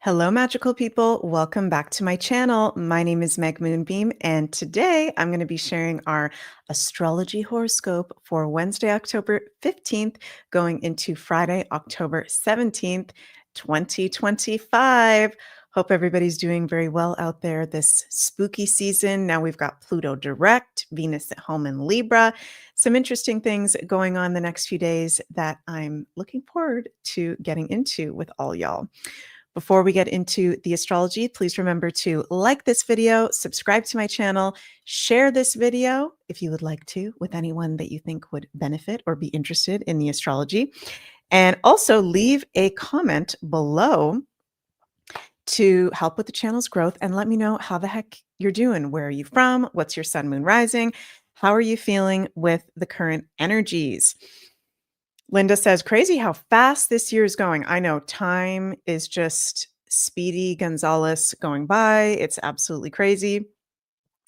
Hello, magical people. Welcome back to my channel. My name is Meg Moonbeam, and today I'm going to be sharing our astrology horoscope for Wednesday, October 15th, going into Friday, October 17th, 2025. Hope everybody's doing very well out there this spooky season. Now we've got Pluto direct, Venus at home in Libra. Some interesting things going on the next few days that I'm looking forward to getting into with all y'all. Before we get into the astrology, please remember to like this video, subscribe to my channel, share this video if you would like to with anyone that you think would benefit or be interested in the astrology, and also leave a comment below to help with the channel's growth and let me know how the heck you're doing. Where are you from? What's your sun, moon, rising? How are you feeling with the current energies? Linda says, crazy how fast this year is going. I know time is just Speedy Gonzalez going by. It's absolutely crazy.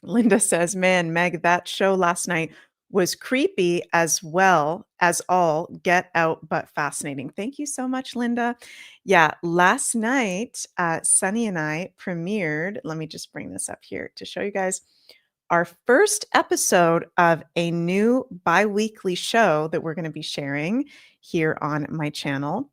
Linda says, man, Meg, that show last night was creepy as well as all get out, but fascinating. Thank you so much, Linda. Yeah, last night, Sunny and I premiered. Let me just bring this up here to show you guys our first episode of a new bi-weekly show that we're going to be sharing here on my channel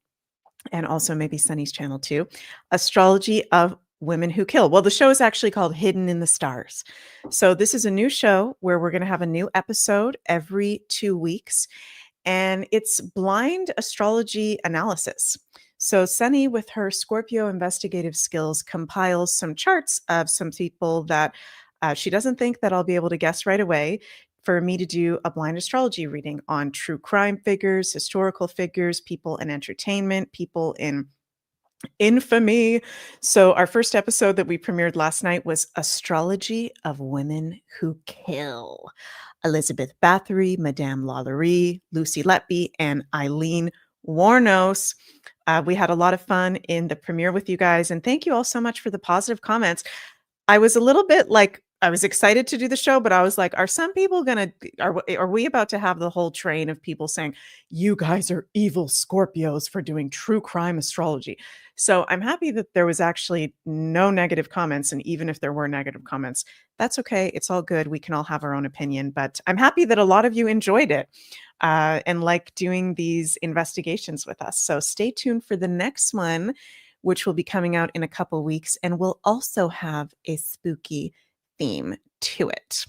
and also maybe Sunny's channel too. Astrology of Women Who Kill. Well, the show is actually called Hidden in the Stars. So this is a new show where we're going to have a new episode every 2 weeks, and it's blind astrology analysis. So Sunny, with her Scorpio investigative skills, compiles some charts of some people that she doesn't think that I'll be able to guess right away, for me to do a blind astrology reading on true crime figures, historical figures, people in entertainment, people in infamy. So our first episode that we premiered last night was Astrology of Women Who Kill. Elizabeth Bathory, Madame Lalaurie, Lucy Letby, and Eileen Warnos. We had a lot of fun in the premiere with you guys, and thank you all so much for the positive comments. I was a little bit like, I was excited to do the show, but I was like, are some people are we about to have the whole train of people saying, you guys are evil Scorpios for doing true crime astrology? So I'm happy that there was actually no negative comments. And even if there were negative comments, that's okay. It's all good. We can all have our own opinion, but I'm happy that a lot of you enjoyed it and like doing these investigations with us. So stay tuned for the next one, which will be coming out in a couple weeks, and will also have a spooky theme to it.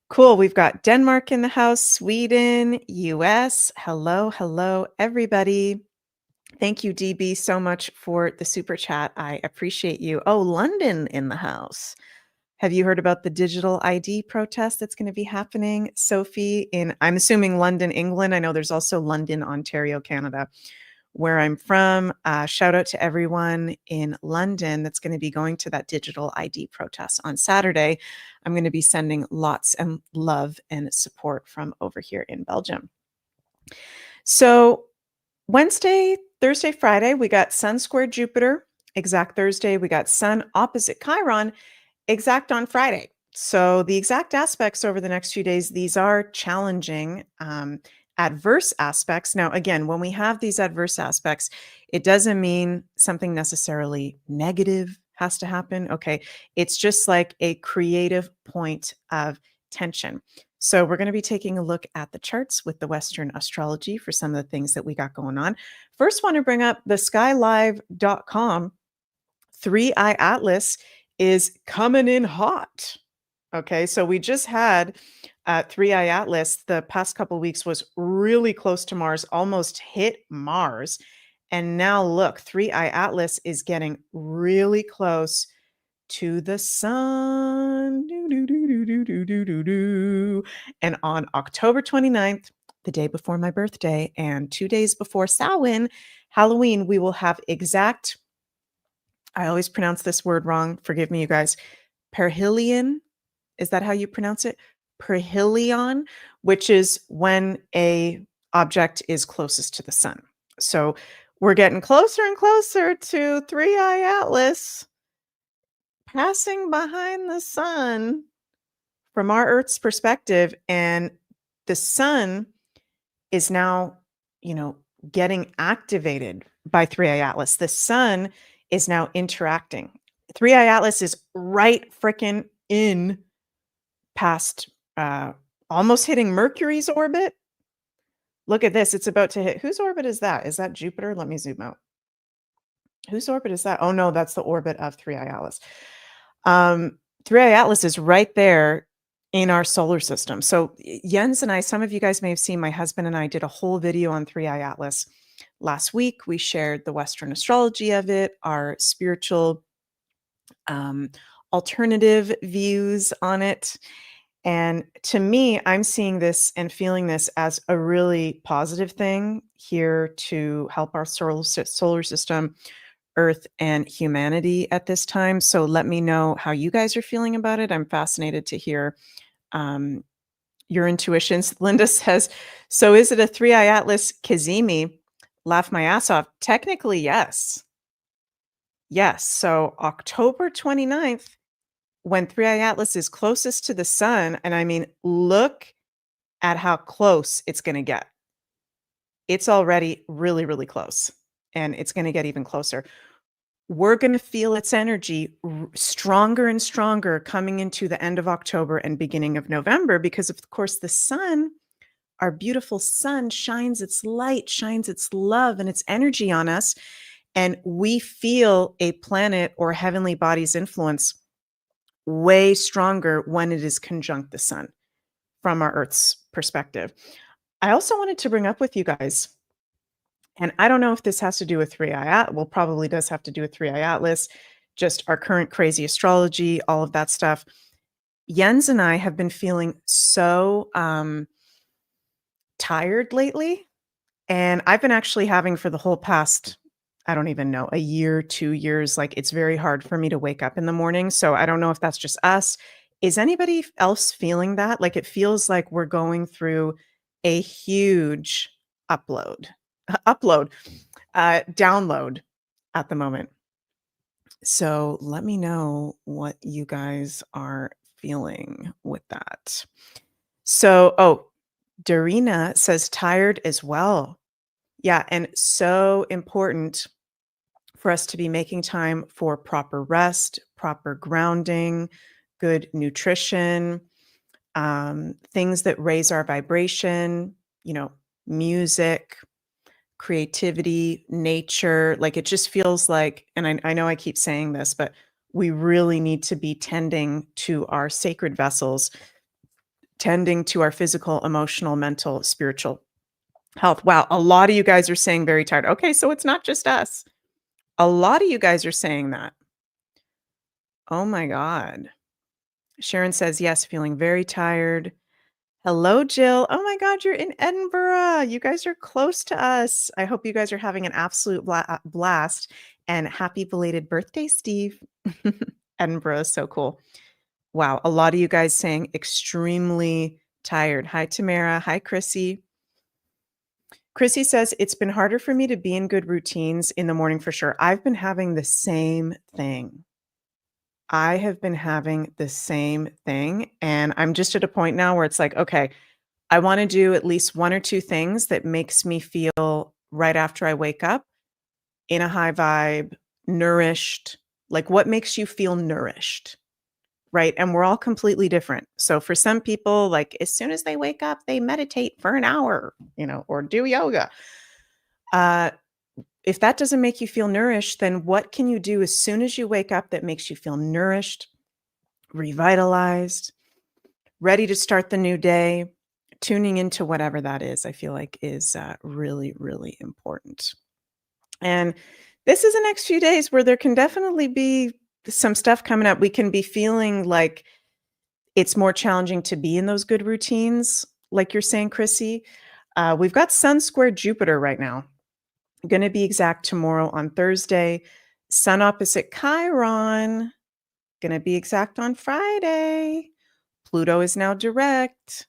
Cool. We've got Denmark in the house, Sweden, US. Hello, hello, everybody. Thank you, DB, so much for the super chat. I appreciate you. Oh, London in the house. Have you heard about the digital ID protest that's going to be happening, Sophie, I'm assuming London, England? I know there's also London, Ontario, Canada, where I'm from. Shout out to everyone in London that's going to be going to that digital ID protest on Saturday. I'm going to be sending lots of love and support from over here in Belgium. So Wednesday, Thursday, Friday, we got Sun square Jupiter, exact Thursday. We got Sun opposite Chiron, exact on Friday. So the exact aspects over the next few days, these are challenging, adverse aspects. Now, again, when we have these adverse aspects, it doesn't mean something necessarily negative has to happen. Okay. It's just like a creative point of tension. So we're going to be taking a look at the charts with the Western astrology for some of the things that we got going on. First, want to bring up the skylive.com 3-eye atlas is coming in hot. Okay, so we just had 3-eye atlas the past couple of weeks was really close to Mars, almost hit Mars. And now look, 3-eye atlas is getting really close to the sun. And on October 29th, the day before my birthday and 2 days before Samhain, Halloween, we will have exact, I always pronounce this word wrong. Forgive me, you guys. Perihelion. Is that how you pronounce it? Perihelion, which is when a object is closest to the sun. So we're getting closer and closer to 3-eye atlas passing behind the sun from our Earth's perspective. And the sun is now, getting activated by 3i Atlas. The sun is now interacting. 3i Atlas is right frickin' in past, almost hitting Mercury's orbit. Look at this. It's about to hit. Whose orbit is that? Is that Jupiter? Let me zoom out. Whose orbit is that? Oh, no, that's the orbit of 3i Atlas. 3i Atlas is right there in our solar system. So Jens and I, some of you guys may have seen, my husband and I did a whole video on 3i Atlas last week. We shared the Western astrology of it, our spiritual alternative views on it. And to me, I'm seeing this and feeling this as a really positive thing here to help our solar system, Earth, and humanity at this time. So let me know how you guys are feeling about it. I'm fascinated to hear your intuitions. Linda says, so is it a 3i Atlas Kazemi? Laugh my ass off. Technically, yes. Yes. So October 29th, when 3i Atlas is closest to the sun, and I mean, look at how close it's going to get. It's already really, really close, and it's going to get even closer. We're going to feel its energy stronger and stronger coming into the end of October and beginning of November, because of course the sun, our beautiful sun, shines its light, shines its love and its energy on us. And we feel a planet or heavenly body's influence way stronger when it is conjunct the sun from our Earth's perspective. I also wanted to bring up with you guys, and I don't know if this has to do with 3i Atlas. Well, probably does have to do with 3i Atlas, just our current crazy astrology, all of that stuff. Jens and I have been feeling so tired lately. And I've been actually having for the whole past, I don't even know, a year, 2 years, like it's very hard for me to wake up in the morning. So I don't know if that's just us. Is anybody else feeling that? Like it feels like we're going through a huge download at the moment. So let me know what you guys are feeling with that. So, Darina says tired as well. Yeah, and so important for us to be making time for proper rest, proper grounding, good nutrition, things that raise our vibration, music, creativity, nature. Like it just feels like, and I know I keep saying this, but we really need to be tending to our sacred vessels, tending to our physical, emotional, mental, spiritual health. Wow, a lot of you guys are saying very tired. Okay, so it's not just us. A lot of you guys are saying that. Oh my God. Sharon says, yes, feeling very tired. Hello, Jill. Oh my God, you're in Edinburgh. You guys are close to us. I hope you guys are having an absolute blast. And happy belated birthday, Steve. Edinburgh is so cool. Wow, a lot of you guys saying extremely tired. Hi, Tamara. Hi, Chrissy. Chrissy says, it's been harder for me to be in good routines in the morning for sure. I've been having the same thing. I have been having the same thing. And I'm just at a point now where it's like, okay, I want to do at least 1 or 2 things that makes me feel right after I wake up in a high vibe, nourished. Like what makes you feel nourished? Right. And we're all completely different. So for some people, like as soon as they wake up, they meditate for an hour, or do yoga. If that doesn't make you feel nourished, then what can you do as soon as you wake up that makes you feel nourished, revitalized, ready to start the new day, tuning into whatever that is, I feel like is really, really important. And this is the next few days where there can definitely be some stuff coming up. We can be feeling like it's more challenging to be in those good routines, like you're saying, Chrissy. We've got Sun square Jupiter right now. Going to be exact tomorrow on Thursday. Sun opposite Chiron. Going to be exact on Friday. Pluto is now direct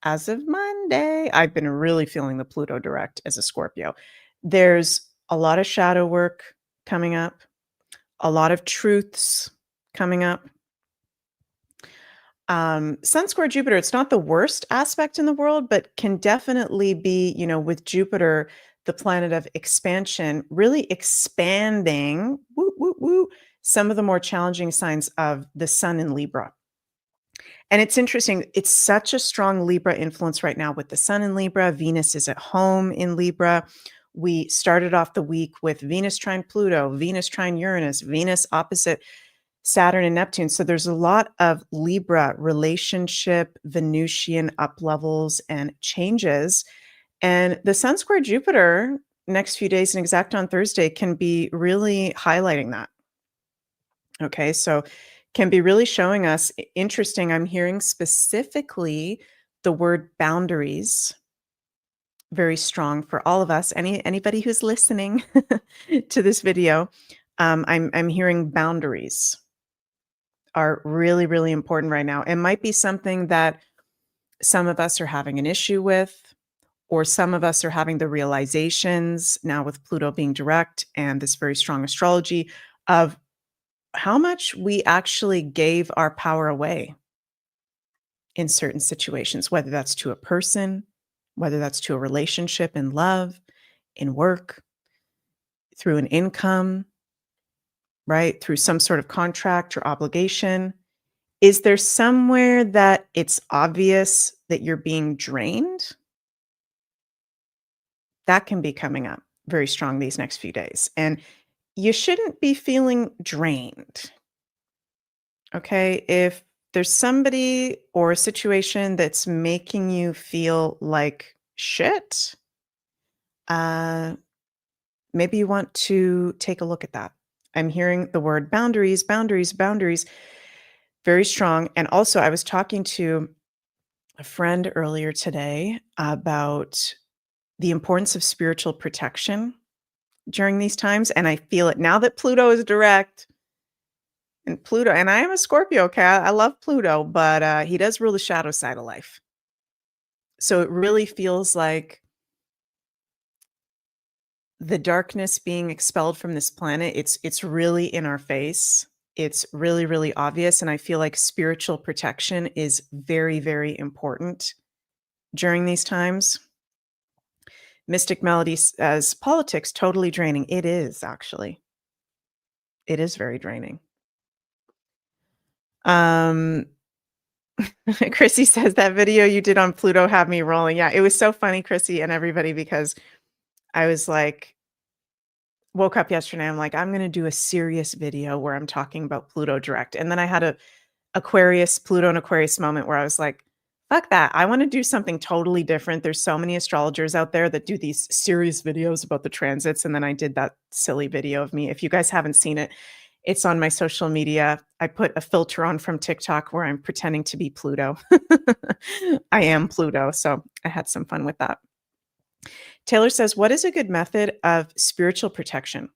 as of Monday. I've been really feeling the Pluto direct as a Scorpio. There's a lot of shadow work coming up, a lot of truths coming up. Sun square Jupiter, it's not the worst aspect in the world, but can definitely be, with Jupiter, the planet of expansion, really expanding woo, woo, woo, some of the more challenging signs of the sun in Libra. And it's interesting, it's such a strong Libra influence right now with the sun in Libra. Venus is at home in Libra. We started off the week with Venus trine Pluto, Venus trine Uranus, Venus opposite Saturn and Neptune. So there's a lot of Libra relationship, Venusian up levels and changes. And the Sun square Jupiter next few days and exact on Thursday can be really highlighting that. Okay, so can be really showing us interesting. I'm hearing specifically the word boundaries very strong for all of us. Anybody who's listening to this video, I'm hearing boundaries are really, really important right now. It might be something that some of us are having an issue with, or some of us are having the realizations now with Pluto being direct and this very strong astrology of how much we actually gave our power away in certain situations, whether that's to a person, whether that's to a relationship in love, in work, through an income, right? Through some sort of contract or obligation. Is there somewhere that it's obvious that you're being drained? That can be coming up very strong these next few days. And you shouldn't be feeling drained. Okay. If there's somebody or a situation that's making you feel like shit, uh, maybe you want to take a look at that. I'm hearing the word boundaries, boundaries, boundaries very strong. And also, I was talking to a friend earlier today about the importance of spiritual protection during these times. And I feel it now that Pluto is direct. And Pluto, and I am a Scorpio, okay? I love Pluto, but he does rule the shadow side of life. So it really feels like the darkness being expelled from this planet, it's really in our face. It's really, really obvious. And I feel like spiritual protection is very, very important during these times. Mystic Melody as politics totally draining. It is actually. It is very draining. Um Chrissy says that video you did on Pluto had me rolling. Yeah, it was so funny, Chrissy and everybody, because I was like, woke up yesterday. I'm like, I'm going to do a serious video where I'm talking about Pluto direct. And then I had a Aquarius, Pluto and Aquarius moment where I was like, fuck that. I want to do something totally different. There's so many astrologers out there that do these serious videos about the transits. And then I did that silly video of me. If you guys haven't seen it, it's on my social media. I put a filter on from TikTok where I'm pretending to be Pluto. I am Pluto. So I had some fun with that. Taylor says, what is a good method of spiritual protection?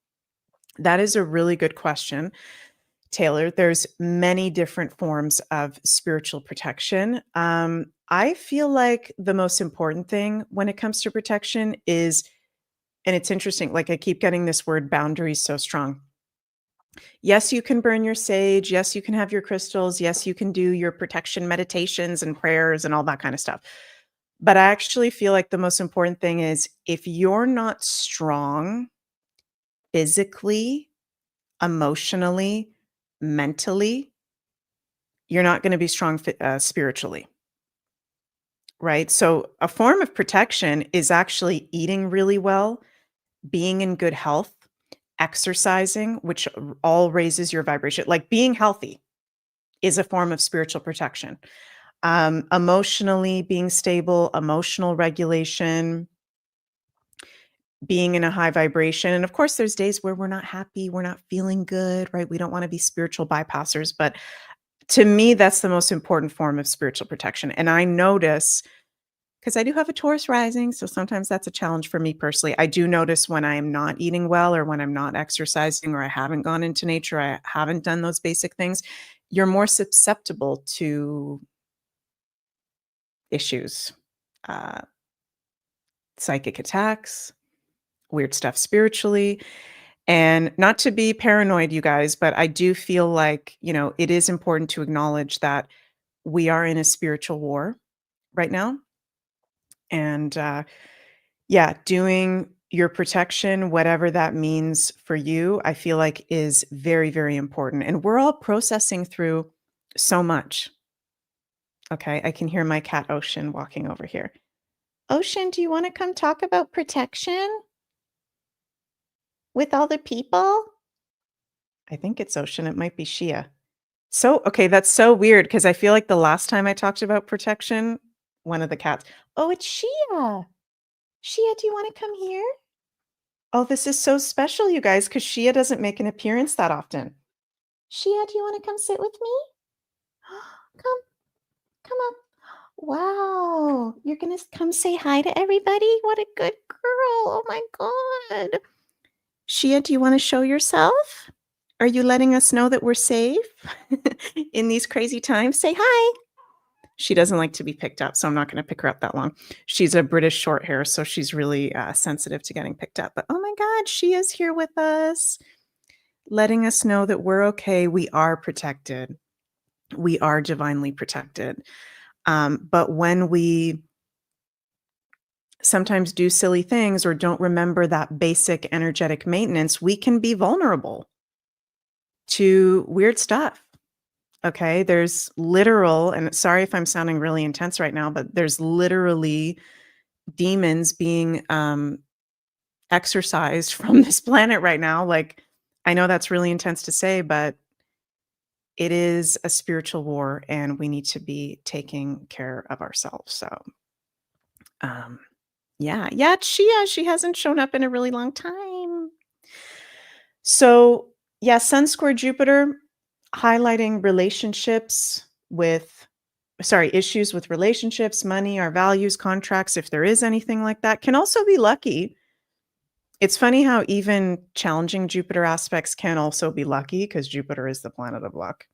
That is a really good question, Taylor. There's many different forms of spiritual protection. I feel like the most important thing when it comes to protection is, and it's interesting, like I keep getting this word boundaries so strong. Yes, you can burn your sage. Yes, you can have your crystals. Yes, you can do your protection meditations and prayers and all that kind of stuff. But I actually feel like the most important thing is if you're not strong physically, emotionally, mentally, you're not going to be strong spiritually, right? So a form of protection is actually eating really well, being in good health, exercising, which all raises your vibration. Like being healthy is a form of spiritual protection. Emotionally being stable, emotional regulation, being in a high vibration. And of course, there's days where we're not happy, we're not feeling good, right? We don't want to be spiritual bypassers. But to me, that's the most important form of spiritual protection. And I notice, because I do have a Taurus rising, so sometimes that's a challenge for me personally. I do notice when I am not eating well or when I'm not exercising or I haven't gone into nature, I haven't done those basic things, you're more susceptible to issues, uh, psychic attacks, weird stuff spiritually. And not to be paranoid, you guys, but I do feel like, it is important to acknowledge that we are in a spiritual war right now. And yeah, doing Your protection, whatever that means for you, I feel like is very, very important. And we're all processing through so much. Okay. I can hear my cat Ocean walking over here. Ocean, do you want to come talk about protection with all the people? I think it's Ocean. It might be Shia. So, okay, that's so weird because I feel like the last time I talked about protection, one of the cats, oh, it's Shia. Shia, do you want to come here? Oh, this is so special, you guys, because Shia doesn't make an appearance that often. Shia, do you want to come sit with me? Come, come up. Wow, you're going to come say hi to everybody? What a good girl. Oh my God. Shia, do you want to show yourself? Are you letting us know that we're safe in these crazy times? Say hi. She doesn't like to be picked up, so I'm not going to pick her up that long. She's a British short hair, so she's really sensitive to getting picked up. But oh my God, she is here with us, letting us know that we're okay. We are protected. We are divinely protected. But when we sometimes do silly things or don't remember that basic energetic maintenance, we can be vulnerable to weird stuff. Okay. There's literal, and sorry if I'm sounding really intense right now, but there's literally demons being exorcised from this planet right now. Like, I know that's really intense to say, but it is a spiritual war and we need to be taking care of ourselves. So, yeah, it's Shia. She hasn't shown up in a really long time. So, yeah, Sun square Jupiter highlighting issues with relationships, money, our values, contracts, if there is anything like that, can also be lucky. It's funny how even challenging Jupiter aspects can also be lucky because Jupiter is the planet of luck.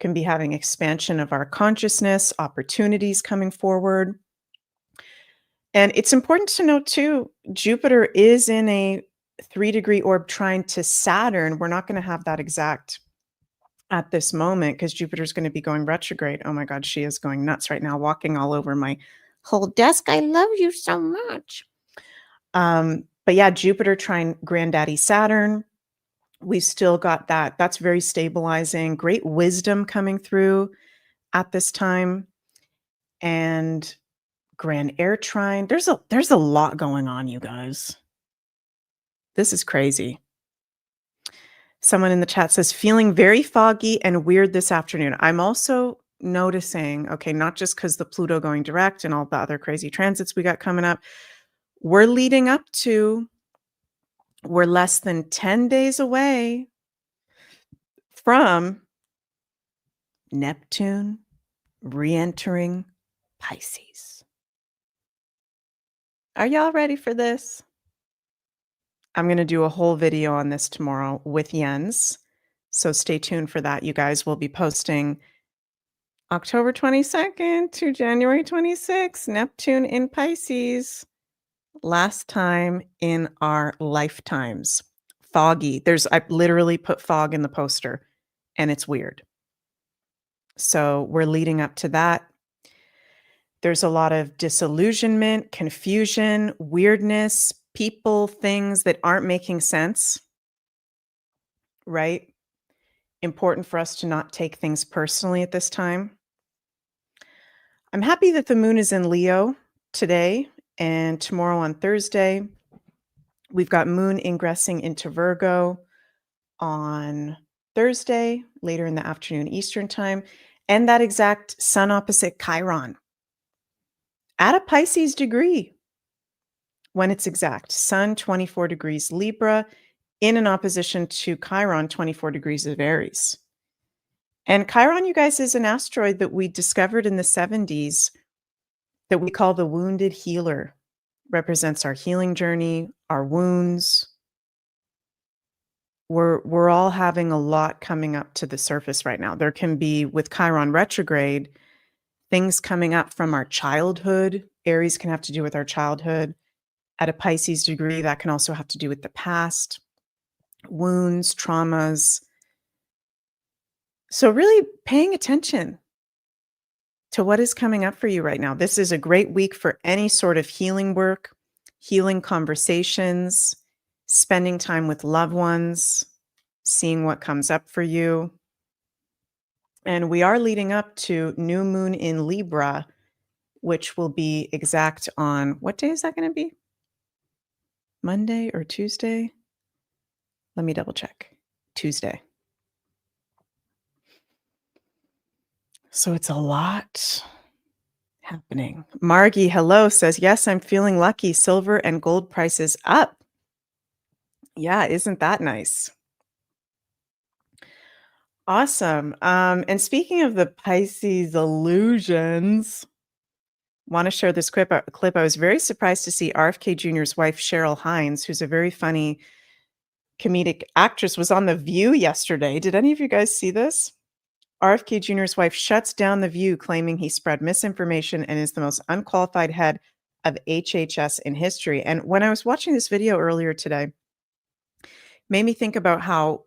Can be having expansion of our consciousness, opportunities coming forward. And it's important to note too, Jupiter is in a 3-degree orb trine to Saturn. We're not going to have that exact at this moment because Jupiter's going to be going retrograde. Oh my God, she is going nuts right now, walking all over my whole desk. I love you so much. But yeah, Jupiter trine granddaddy Saturn. We've still got that. That's very stabilizing. Great wisdom coming through at this time. And grand air trine. There's a lot going on, you guys. This is crazy. Someone in the chat says, feeling very foggy and weird this afternoon. I'm also noticing, okay, not just because the Pluto going direct and all the other crazy transits we got coming up, we're less than 10 days away from Neptune re-entering Pisces. Are y'all ready for this? I'm going to do a whole video on this tomorrow with Jens. So stay tuned for that. You guys will be posting October 22nd to January 26th, Neptune in Pisces. Last time in our lifetimes. Foggy. I literally put fog in the poster and it's weird. So we're leading up to that. There's a lot of disillusionment, confusion, weirdness, people, things that aren't making sense, right? Important for us to not take things personally at this time. I'm happy that the moon is in Leo today and tomorrow on Thursday. We've got moon ingressing into Virgo on Thursday, later in the afternoon Eastern time, and that exact sun opposite Chiron at a Pisces degree when it's exact. Sun 24 degrees Libra in an opposition to Chiron 24 degrees of Aries. And Chiron, you guys, is an asteroid that we discovered in the 70s that we call the wounded healer. Represents our healing journey, our wounds. We're all having a lot coming up to the surface right now. There can be, with Chiron retrograde, things coming up from our childhood. Aries can have to do with our childhood. At a Pisces degree, that can also have to do with the past, wounds, traumas. So really paying attention to what is coming up for you right now. This is a great week for any sort of healing work, healing conversations, spending time with loved ones, seeing what comes up for you. And we are leading up to new moon in Libra, which will be exact on what day is that going to be? Monday or Tuesday? Let me double check. Tuesday. So it's a lot happening. Margie, hello, says, yes, I'm feeling lucky. Silver and gold prices up. Yeah, isn't that nice? Awesome. And speaking of the Pisces illusions, want to share this clip. I was very surprised to see RFK Jr.'s wife, Cheryl Hines, who's a very funny comedic actress, was on The View yesterday. Did any of you guys see this? RFK Jr.'s wife shuts down The View, claiming he spread misinformation and is the most unqualified head of HHS in history. And when I was watching this video earlier today, made me think about how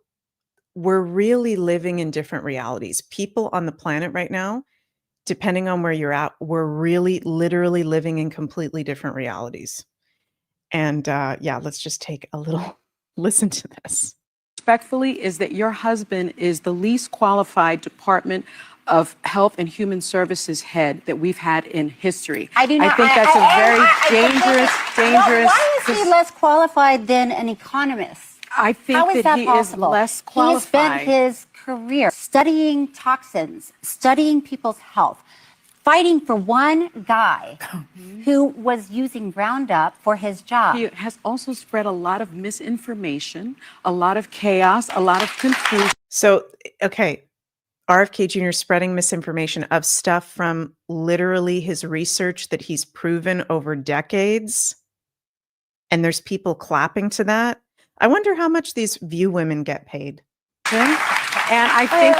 we're really living in different realities. People on the planet right now, depending on where you're at, we're really literally living in completely different realities. And yeah, let's just take a little listen to this. Respectfully, is that your husband is the least qualified Department of Health and Human Services head that we've had in history. I do not. I think that's a very dangerous. Why is he less qualified than an economist? I think How is that he possible? is less qualified. He has spent his career studying toxins, studying people's health, fighting for one guy who was using Roundup for his job. He has also spread a lot of misinformation, a lot of chaos, a lot of confusion. So, okay, RFK Jr. spreading misinformation of stuff from literally his research that he's proven over decades. And there's people clapping to that. I wonder how much these View women get paid. And I think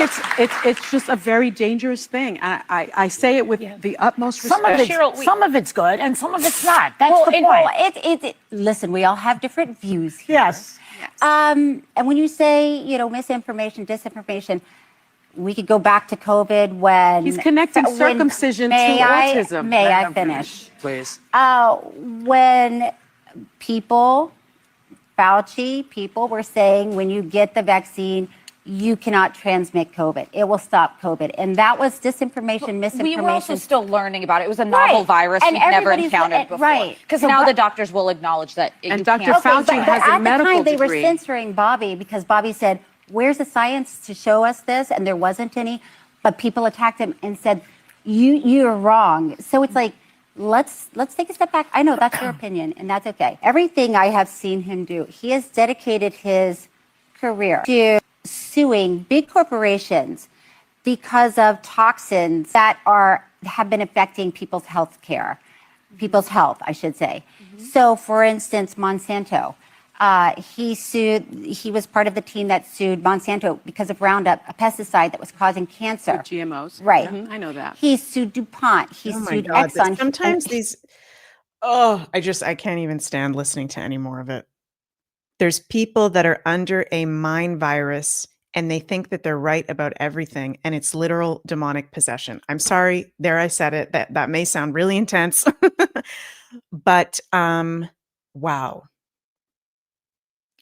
it's just a very dangerous thing. I say it with the utmost respect. Some of it's good and some of it's not. That's the point. Listen, we all have different views here. Yes. And when you say, misinformation, disinformation, we could go back to COVID when He's connecting circumcision to autism. May I finish? Please. When Fauci people were saying when you get the vaccine, you cannot transmit COVID. It will stop COVID. And that was disinformation, misinformation. We were also still learning about it. It was a novel virus we've never encountered before. Right. Because now the doctors will acknowledge that And Dr. Fauci has a medical degree. At the time, they were censoring Bobby because Bobby said, where's the science to show us this? And there wasn't any. But people attacked him and said, you're wrong. So it's like, let's take a step back. I know that's your opinion, and that's okay. Everything I have seen him do, he has dedicated his career to suing big corporations because of toxins that have been affecting people's health, I should say. So, for instance, Monsanto. He was part of the team that sued Monsanto because of Roundup, a pesticide that was causing cancer. With GMOs. Right. I know that. He sued DuPont. He sued Exxon. Sometimes I can't even stand listening to any more of it. There's people that are under a mind virus and they think that they're right about everything, and it's literal demonic possession. I'm sorry, there I said it. That may sound really intense, but wow.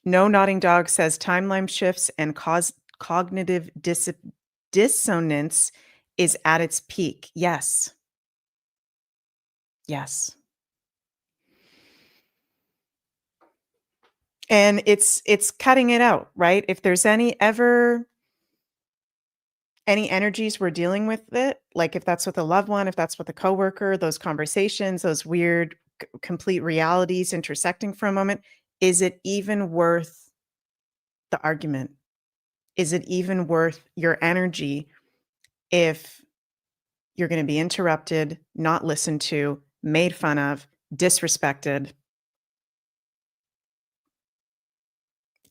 No Nodding Dog says timeline shifts and cognitive dissonance is at its peak. Yes. Yes. And it's cutting it out, right? If there's any energies we're dealing with it, like if that's with a loved one, if that's with a coworker, those conversations, those weird complete realities intersecting for a moment, is it even worth the argument? Is it even worth your energy if you're going to be interrupted, not listened to, made fun of, disrespected?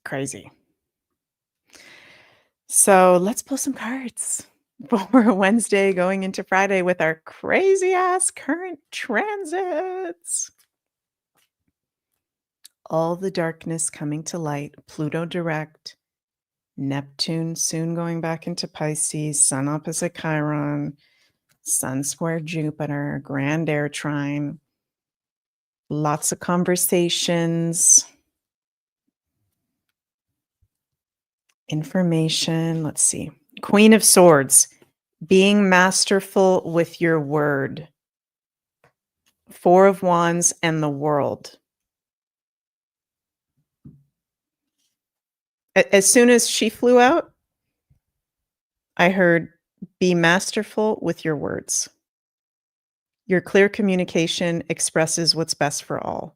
Crazy. So let's pull some cards for Wednesday going into Friday with our crazy ass current transits. All the darkness coming to light, Pluto direct, Neptune soon going back into Pisces, Sun opposite Chiron, Sun square Jupiter, Grand Air trine, Lots of conversations, information. Let's see. Queen of Swords, being masterful with your word. Four of Wands and the World. As soon as she flew out, I heard, be masterful with your words. Your clear communication expresses what's best for all.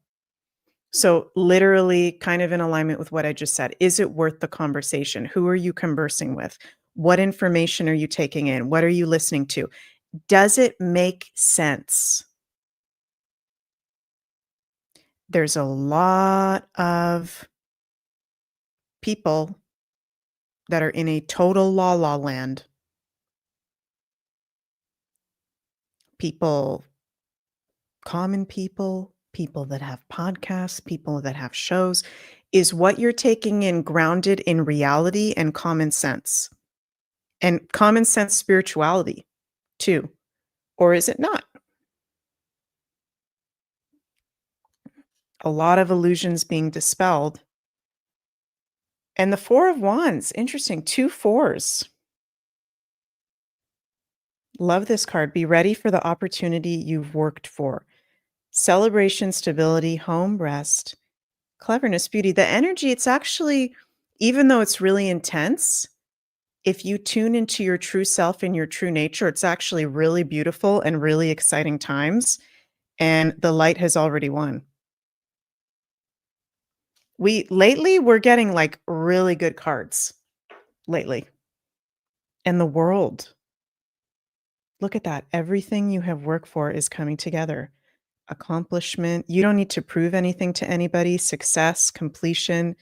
So literally kind of in alignment with what I just said. Is it worth the conversation? Who are you conversing with? What information are you taking in? What are you listening to? Does it make sense? There's a lot of people that are in a total la la land. People, common people, people that have podcasts, people that have shows. Is what you're taking in grounded in reality and common sense? And common sense spirituality too. Or is it not? A lot of illusions being dispelled. And the Four of Wands, interesting, 2 4s. Love this card. Be ready for the opportunity you've worked for. Celebration, stability, home, rest, cleverness, beauty. The energy, it's actually, even though it's really intense, if you tune into your true self and your true nature, it's actually really beautiful and really exciting times. And the light has already won. Lately, we're getting like really good cards lately. And the World. Look at that. Everything you have worked for is coming together. Accomplishment. You don't need to prove anything to anybody. Success, completion,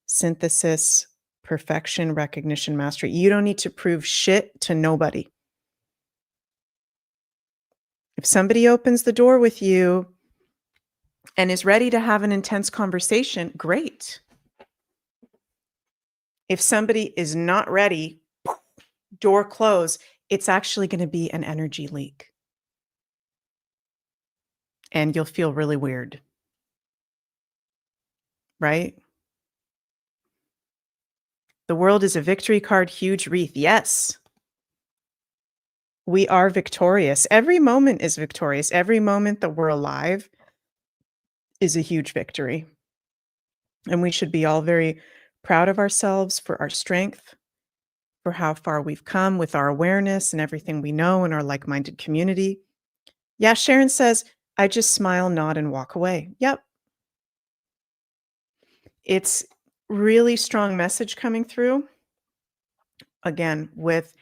synthesis, perfection, recognition, mastery. You don't need to prove shit to nobody. If somebody opens the door with you and is ready to have an intense conversation, great. If somebody is not ready, door closed, it's actually going to be an energy leak. And you'll feel really weird. Right? The World is a victory card, huge wreath. Yes. We are victorious. Every moment is victorious. Every moment that we're alive is a huge victory. And we should be all very proud of ourselves for our strength, for how far we've come with our awareness and everything we know in our like-minded community. Yeah, Sharon says, I just smile, nod, and walk away. Yep. It's really strong message coming through. Again, with,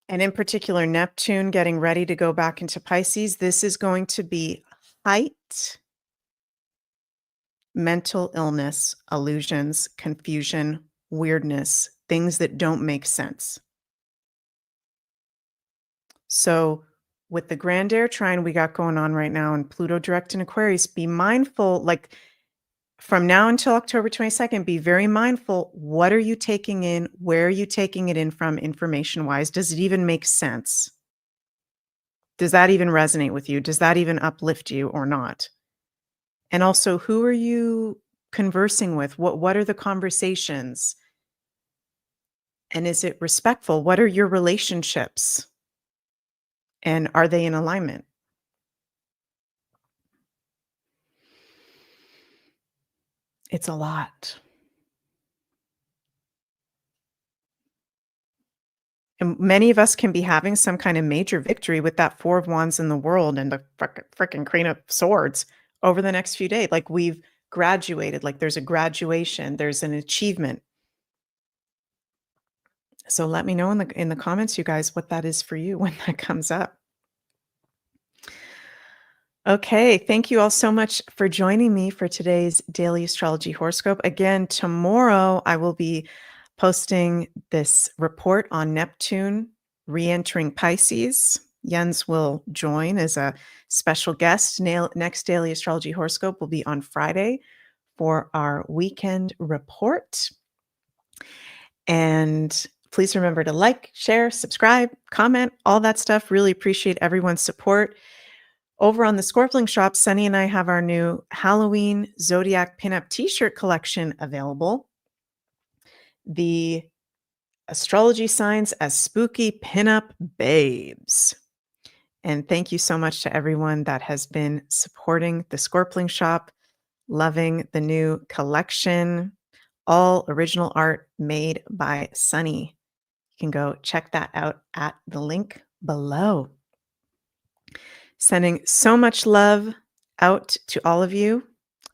and in particular, Neptune getting ready to go back into Pisces. This is going to be height, mental illness, illusions, confusion, weirdness, things that don't make sense. So with the Grand Air Trine we got going on right now and Pluto direct in Aquarius, be mindful, like from now until October 22nd, be very mindful. What are you taking in? Where are you taking it in from information-wise? Does it even make sense? Does that even resonate with you? Does that even uplift you or not? And also, who are you conversing with? What are the conversations? And is it respectful? What are your relationships? And are they in alignment? It's a lot. And many of us can be having some kind of major victory with that Four of Wands in the World and the freaking Queen of Swords over the next few days. Like we've graduated, like there's a graduation, there's an achievement. So let me know in the comments, you guys, what that is for you when that comes up. Okay, thank you all so much for joining me for today's daily astrology horoscope. Again, tomorrow I will be posting this report on Neptune re-entering Pisces. Jens will join as a special guest. Next daily astrology horoscope will be on Friday for our weekend report. And please remember to like, share, subscribe, comment, all that stuff. Really appreciate everyone's support. Over on the Scorpling shop, Sunny and I have our new Halloween Zodiac pinup t-shirt collection available. The astrology signs as spooky pinup babes. And thank you so much to everyone that has been supporting the Scorpling shop, loving the new collection, all original art made by Sunny. You can go check that out at the link below. Sending so much love out to all of you.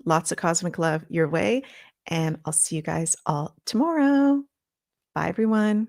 Lots of cosmic love your way. And I'll see you guys all tomorrow. Bye, everyone.